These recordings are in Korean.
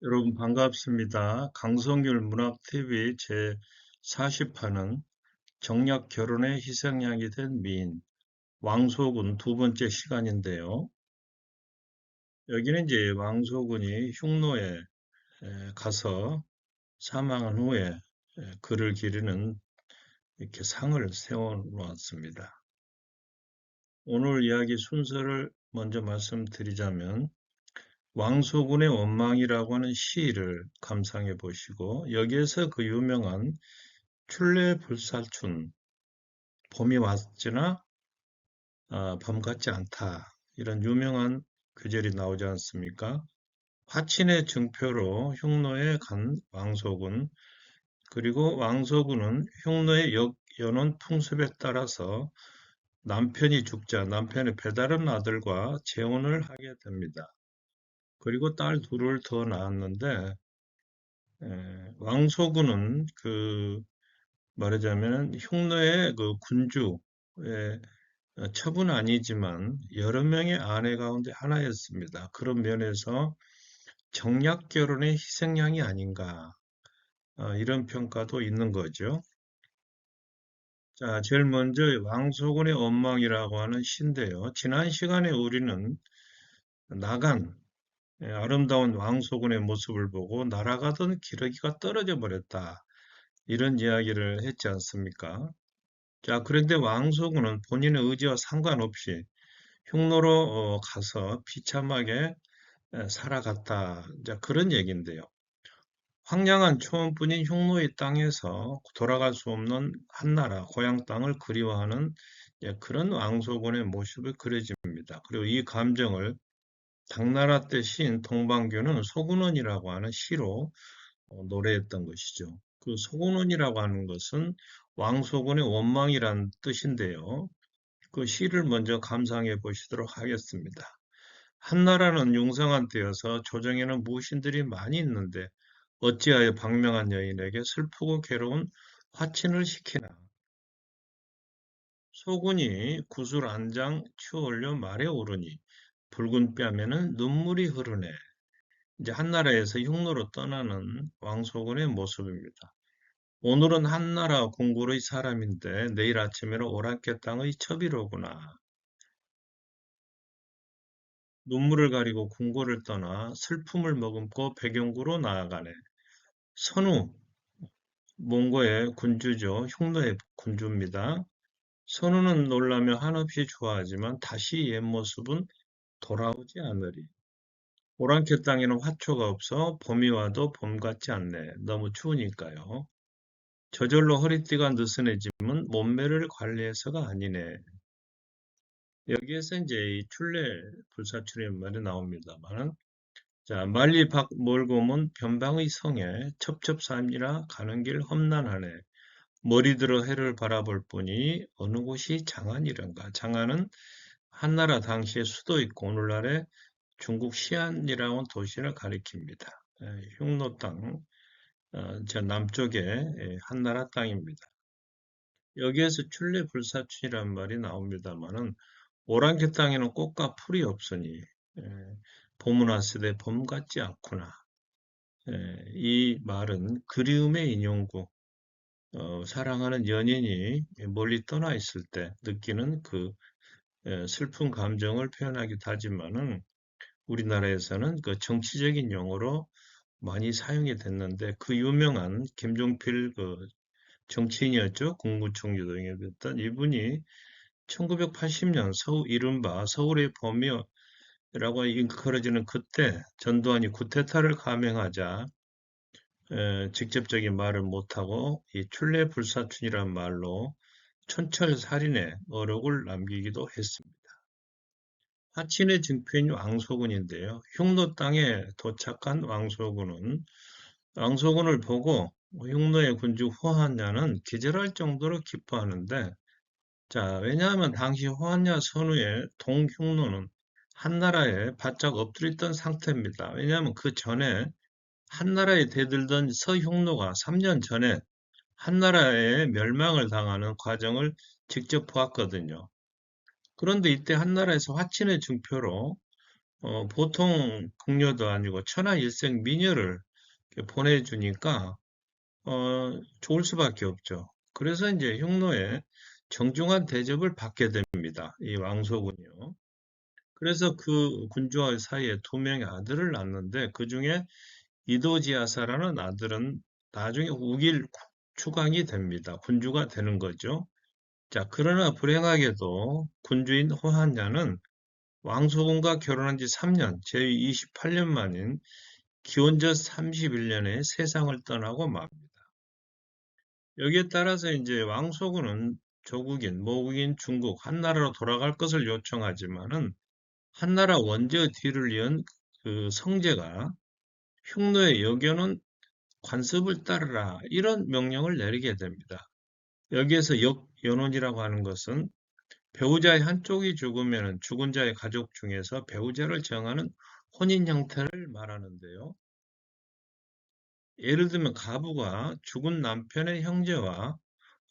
여러분 반갑습니다. 강성률 문학TV 제 40화는 정략 결혼의 희생양이 된 미인 왕소군 두 번째 시간인데요. 여기는 이제 왕소군이 흉노에 가서 사망한 후에 그를 기리는 이렇게 상을 세워 놓았습니다. 오늘 이야기 순서를 먼저 말씀드리자면 왕소군의 원망이라고 하는 시를 감상해 보시고 여기에서 그 유명한 출래불사춘 봄이 왔으나 밤 같지 않다 이런 유명한 구절이 나오지 않습니까? 화친의 증표로 흉노에 간 왕소군 그리고 왕소군은 흉노의 연원 풍습에 따라서 남편이 죽자 남편의 배다른 아들과 재혼을 하게 됩니다. 그리고 딸 둘을 더 낳았는데 왕소군은 말하자면 흉노의 그 군주의 첩은 아니지만 여러 명의 아내 가운데 하나였습니다. 그런 면에서 정략 결혼의 희생양이 아닌가 이런 평가도 있는 거죠. 자, 제일 먼저 왕소군의 원망이라고 하는 시인데요. 지난 시간에 우리는 나간 아름다운 왕소군의 모습을 보고 날아가던 기러기가 떨어져 버렸다. 이런 이야기를 했지 않습니까? 자, 그런데 왕소군은 본인의 의지와 상관없이 흉노로 가서 비참하게 살아갔다. 자, 그런 얘기인데요. 황량한 초원뿐인 흉노의 땅에서 돌아갈 수 없는 한나라, 고향 땅을 그리워하는 그런 왕소군의 모습이 그려집니다. 그리고 이 감정을 당나라 때 시인 동방규는 소군원이라고 하는 시로 노래했던 것이죠. 그 소군원이라고 하는 것은 왕소군의 원망이란 뜻인데요. 그 시를 먼저 감상해 보시도록 하겠습니다. 한나라는 융성한 때여서 조정에는 무신들이 많이 있는데 어찌하여 방명한 여인에게 슬프고 괴로운 화친을 시키나. 소군이 구슬 안장 치올려 말에 오르니 붉은 뺨에는 눈물이 흐르네. 이제 한나라에서 흉노로 떠나는 왕소군의 모습입니다. 오늘은 한나라 궁궐의 사람인데 내일 아침에는 오랑캐 땅의 첩이로구나. 눈물을 가리고 궁궐을 떠나 슬픔을 머금고 백영구로 나아가네. 선우, 몽고의 군주죠. 흉노의 군주입니다. 선우는 놀라며 한없이 좋아하지만 다시 옛 모습은 돌아오지 않으리. 오랑캐 땅에는 화초가 없어 봄이 와도 봄 같지 않네. 너무 추우니까요. 저절로 허리띠가 느슨해지면 몸매를 관리해서가 아니네. 여기에서 이제 이 출래 불사출의 말이 나옵니다만, 자, 말리 밖 멀고문 변방의 성에 첩첩산이라 가는 길 험난하네. 머리 들어 해를 바라볼 뿐이 어느 곳이 장안이란가. 장안은 한나라 당시의 수도있고 오늘날의 중국 시안이라는 도시를 가리킵니다. 흉노 땅, 저 남쪽에 한나라 땅입니다. 여기에서 출래불사춘이란 말이 나옵니다만은 오랑캐 땅에는 꽃과 풀이 없으니 봄은 왔으되 봄 같지 않구나. 이 말은 그리움의 인용구, 사랑하는 연인이 멀리 떠나 있을 때 느끼는 그 슬픈 감정을 표현하기도 하지만은 우리나라에서는 그 정치적인 용어로 많이 사용이 됐는데 그 유명한 김종필 그 정치인이었죠. 국무총리도 했던 이분이 1980년 이른바 서울의 봄이라고 일컬어지는 그때 전두환이 쿠데타를 감행하자 직접적인 말을 못하고 이 출래불사춘이란 말로 촌철살인의 어록을 남기기도 했습니다. 화친의 증표인 왕소군인데요. 흉노 땅에 도착한 왕소군을 보고 흉노의 군주 호한야는 기절할 정도로 기뻐하는데 자, 왜냐하면 당시 호한야 선우의 동흉노는 한나라에 바짝 엎드렸던 상태입니다. 왜냐하면 그 전에 한나라에 대들던 서흉노가 3년 전에 한나라의 멸망을 당하는 과정을 직접 보았거든요. 그런데 이때 한나라에서 화친의 증표로 보통 궁녀도 아니고 천하일생 미녀를 이렇게 보내주니까 좋을 수밖에 없죠. 그래서 이제 흉노에 정중한 대접을 받게 됩니다. 이 왕소군요. 그래서 그 군주와 사이에 두 명의 아들을 낳는데 그 중에 이도지아사라는 아들은 나중에 우길 추강이 됩니다. 군주가 되는 거죠. 자, 그러나 불행하게도 군주인 호한야는 왕소군과 결혼한 지 3년, 제위 28년 만인 기원전 31년에 세상을 떠나고 맙니다. 여기에 따라서 이제 왕소군은 조국인, 모국인 중국 한나라로 돌아갈 것을 요청하지만은 한나라 원제의 뒤를 이은 그 성제가 흉노의 여교는 관습을 따르라 이런 명령을 내리게 됩니다. 여기에서 역연혼이라고 하는 것은 배우자의 한쪽이 죽으면 죽은 자의 가족 중에서 배우자를 정하는 혼인 형태를 말하는데요. 예를 들면 가부가 죽은 남편의 형제와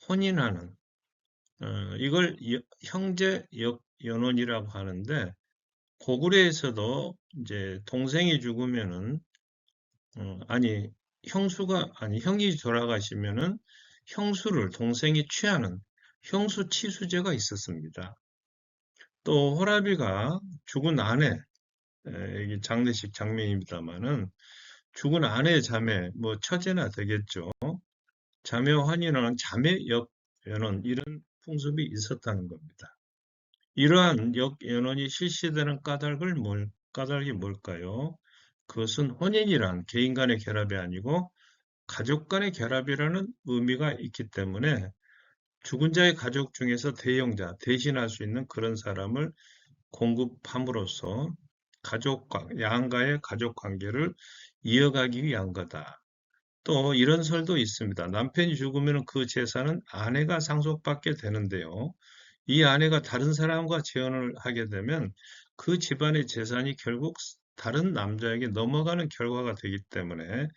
혼인하는 이걸 형제 역연혼이라고 하는데 고구려에서도 이제 동생이 죽으면은 아니 형이 돌아가시면은 형수를 동생이 취하는 형수치수제가 있었습니다. 또 호라비가 죽은 아내 이게 장례식 장면입니다만은 죽은 아내의 자매 뭐 처제나 되겠죠. 자매와 환인하는 자매 역연혼 이런 풍습이 있었다는 겁니다. 이러한 역연혼이 실시되는 까닭이 뭘까요? 그것은 혼인이란 개인 간의 결합이 아니고 가족 간의 결합이라는 의미가 있기 때문에 죽은 자의 가족 중에서 대용자, 대신할 수 있는 그런 사람을 공급함으로써 양가의 가족 관계를 이어가기 위한 거다. 또 이런 설도 있습니다. 남편이 죽으면 그 재산은 아내가 상속받게 되는데요. 이 아내가 다른 사람과 재혼을 하게 되면 그 집안의 재산이 결국 다른 남자에게 넘어가는 결과가 되기 때문에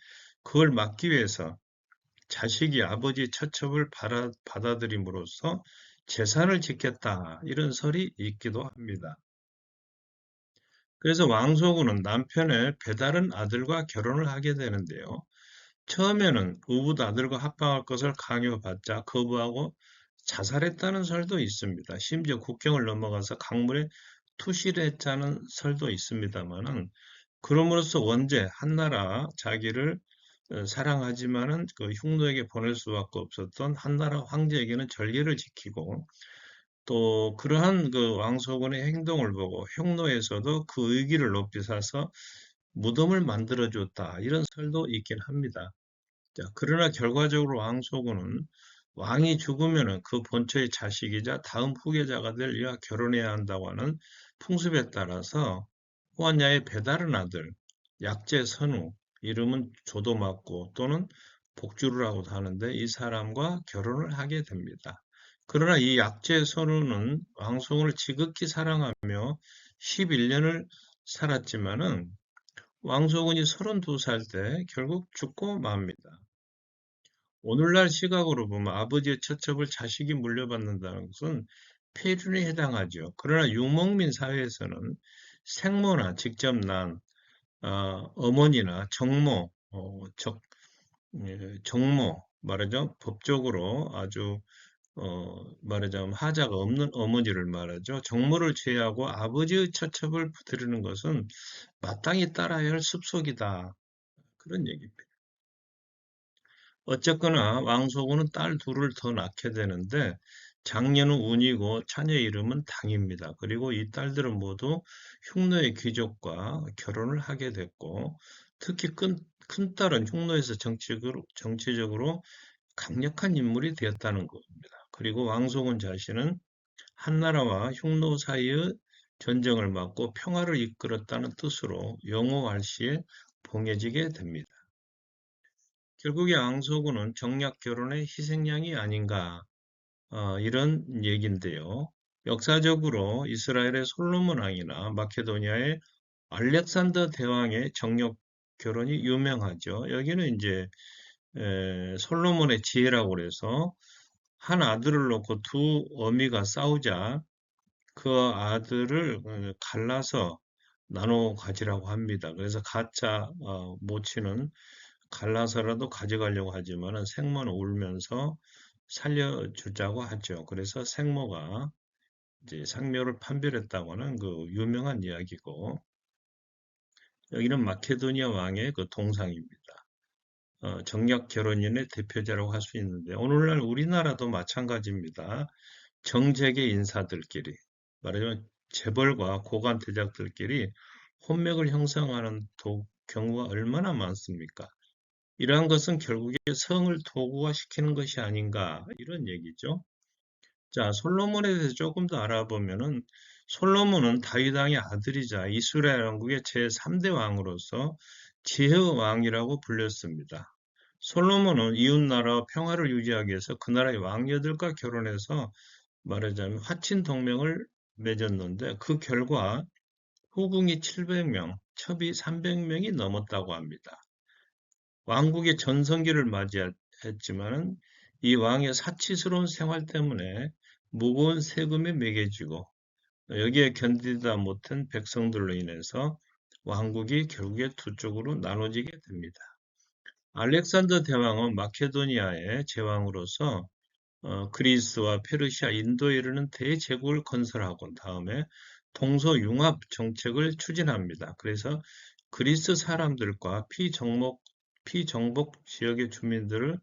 그걸 막기 위해서 자식이 아버지 처첩을 받아들임으로써 재산을 짓겠다 이런 설이 있기도 합니다. 그래서 왕소군은 남편의 배다른 아들과 결혼을 하게 되는데요. 처음에는 우붓 아들과 합방할 것을 강요받자 거부하고 자살했다는 설도 있습니다. 심지어 국경을 넘어가서 강물에 투실했다는 설도 있습니다만은 그럼으로써 원제 한나라 자기를 사랑하지만은 그 흉노에게 보낼 수밖에 없었던 한나라 황제에게는 절개를 지키고 또 그러한 그 왕소군의 행동을 보고 흉노에서도 그 의기를 높이 사서 무덤을 만들어줬다 이런 설도 있긴 합니다. 자, 그러나 결과적으로 왕소군은 왕이 죽으면은 그 본처의 자식이자 다음 후계자가 될 이와 결혼해야 한다고 하는 풍습에 따라서 후한야의 배다른 아들 약제선우 이름은 조도맞고 또는 복주르라고도 하는데 이 사람과 결혼을 하게 됩니다. 그러나 이 약제선우는 왕소군을 지극히 사랑하며 11년을 살았지만은 왕소군이 32살 때 결국 죽고 맙니다. 오늘날 시각으로 보면 아버지의 처첩을 자식이 물려받는다는 것은 폐륜에 해당하죠. 그러나 유목민 사회에서는 생모나 직접 난 어머니나 정모, 정모 말하죠. 법적으로 아주 말하자면 하자가 없는 어머니를 말하죠. 정모를 제외하고 아버지의 처첩을 드리는 것은 마땅히 따라야 할 습속이다. 그런 얘기입니다. 어쨌거나 왕소군은 딸 둘을 더 낳게 되는데 장녀는 운이고 차녀 이름은 당입니다. 그리고 이 딸들은 모두 흉노의 귀족과 결혼을 하게 됐고 특히 큰 딸은 흉노에서 정치적으로 강력한 인물이 되었다는 겁니다. 그리고 왕소군 자신은 한나라와 흉노 사이의 전쟁을 막고 평화를 이끌었다는 뜻으로 영호왈시에 봉해지게 됩니다. 결국에 앙소군은 정략 결혼의 희생양이 아닌가 이런 얘기인데요. 역사적으로 이스라엘의 솔로몬 왕이나 마케도니아의 알렉산더 대왕의 정략 결혼이 유명하죠. 여기는 이제 솔로몬의 지혜라고 그래서 한 아들을 놓고 두 어미가 싸우자 그 아들을 갈라서 나눠 가지라고 합니다. 그래서 가짜 모치는 갈라서라도 가져가려고 하지만은 생모는 울면서 살려주자고 하죠. 그래서 생모가 이제 상묘를 판별했다고 하는 그 유명한 이야기고, 여기는 마케도니아 왕의 그 동상입니다. 정략 결혼인의 대표자라고 할 수 있는데, 오늘날 우리나라도 마찬가지입니다. 정재계 인사들끼리, 말하자면 재벌과 고관 대작들끼리 혼맥을 형성하는 경우가 얼마나 많습니까? 이러한 것은 결국에 성을 도구화시키는 것이 아닌가, 이런 얘기죠. 자, 솔로몬에 대해서 조금 더 알아보면은, 솔로몬은 다윗 왕의 아들이자 이스라엘 왕국의 제3대 왕으로서 지혜의 왕이라고 불렸습니다. 솔로몬은 이웃나라와 평화를 유지하기 위해서 그 나라의 왕녀들과 결혼해서 말하자면 화친 동맹을 맺었는데, 그 결과 후궁이 700명, 첩이 300명이 넘었다고 합니다. 왕국의 전성기를 맞이했지만은 이 왕의 사치스러운 생활 때문에 무거운 세금이 매겨지고, 여기에 견디다 못한 백성들로 인해서 왕국이 결국에 두 쪽으로 나눠지게 됩니다. 알렉산더 대왕은 마케도니아의 제왕으로서 그리스와 페르시아, 인도에 이르는 대제국을 건설하고 다음에 동서융합 정책을 추진합니다. 그래서 그리스 사람들과 피정복 지역의 주민들을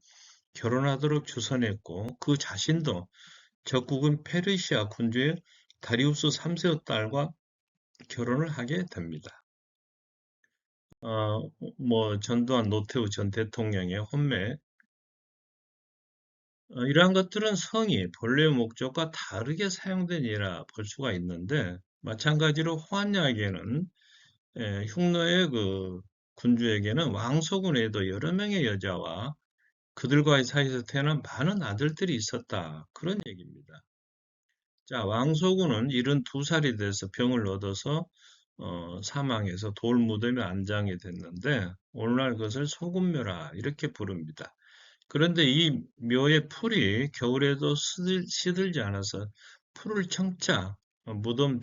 결혼하도록 주선했고, 그 자신도 적국은 페르시아 군주의 다리우스 3세의 딸과 결혼을 하게 됩니다. 전두환 노태우 전 대통령의 혼매, 이러한 것들은 성이 본래의 목적과 다르게 사용된 예라 볼 수가 있는데, 마찬가지로 호안야에게는 흉노의 그 군주에게는 왕소군 외에도 여러 명의 여자와 그들과의 사이에서 태어난 많은 아들들이 있었다. 그런 얘기입니다. 자, 왕소군은 72살이 돼서 병을 얻어서 사망해서 돌 무덤에 안장이 됐는데, 오늘날 그것을 소군묘라 이렇게 부릅니다. 그런데 이 묘의 풀이 겨울에도 시들지 않아서 풀을 청자, 무덤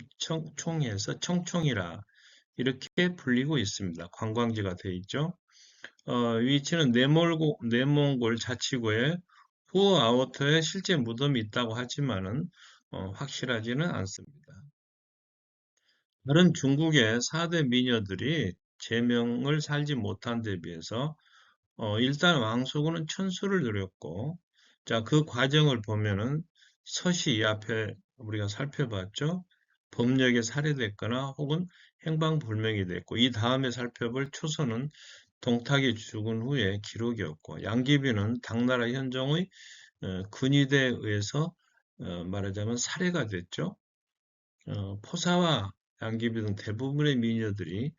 총에서 청총이라 이렇게 불리고 있습니다. 관광지가 되어 있죠. 위치는 내몽골 자치구의 후아워터에 실제 무덤이 있다고 하지만은 확실하지는 않습니다. 다른 중국의 4대 미녀들이 제명을 살지 못한 데 비해서 일단 왕소군은 천수를 누렸고, 자, 그 과정을 보면은 서시 앞에 우리가 살펴봤죠. 법력에 살해됐거나 혹은 행방불명이 됐고, 이 다음에 살펴볼 초선은 동탁이 죽은 후에 기록이었고, 양귀비는 당나라 현종의 근위대에 의해서 말하자면 살해가 됐죠. 포사와 양귀비 등 대부분의 미녀들이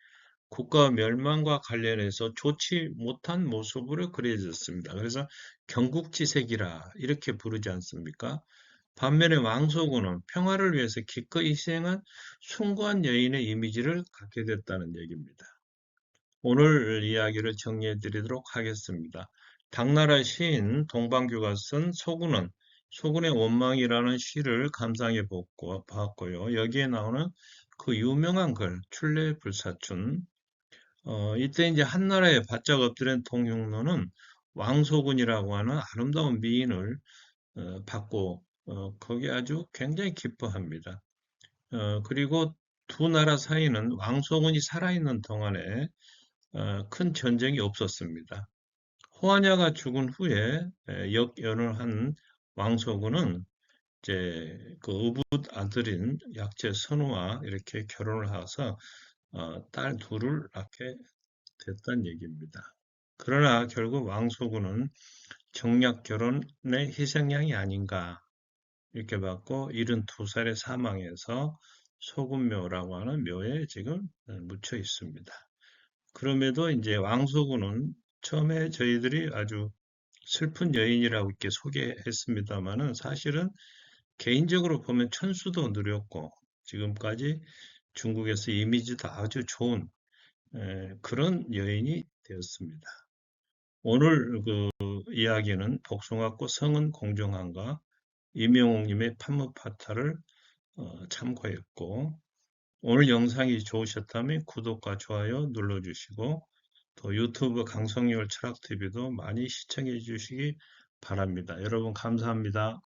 국가 멸망과 관련해서 좋지 못한 모습으로 그려졌습니다. 그래서 경국지색이라 이렇게 부르지 않습니까? 반면에 왕소군은 평화를 위해서 기꺼이 희생한 숭고한 여인의 이미지를 갖게 됐다는 얘기입니다. 오늘 이야기를 정리해 드리도록 하겠습니다. 당나라 시인 동방규가 쓴 소군의 원망이라는 시를 감상해 봤고요. 여기에 나오는 그 유명한 글, 출래불사춘. 이때 이제 한나라에 바짝 엎드린 동흉노는 왕소군이라고 하는 아름다운 미인을 받고, 거기 아주 굉장히 기뻐합니다. 그리고 두 나라 사이는 왕소군이 살아있는 동안에 큰 전쟁이 없었습니다. 호하냐가 죽은 후에 역연을 한 왕소군은 이제 그 의붓 아들인 약제 선우와 이렇게 결혼을 해서 딸 둘을 낳게 됐다는 얘기입니다. 그러나 결국 왕소군은 정략 결혼의 희생양이 아닌가 이렇게 봤고, 72살에 사망해서 소군묘라고 하는 묘에 지금 묻혀 있습니다. 그럼에도 이제 왕소군은 처음에 저희들이 아주 슬픈 여인이라고 이렇게 소개했습니다만은, 사실은 개인적으로 보면 천수도 누렸고 지금까지 중국에서 이미지도 아주 좋은 그런 여인이 되었습니다. 오늘 그 이야기는 복숭아꽃 성은 공정한가 임영웅님의 판무파타를 참고했고, 오늘 영상이 좋으셨다면 구독과 좋아요 눌러주시고 또 유튜브 강성열 철학TV도 많이 시청해 주시기 바랍니다. 여러분 감사합니다.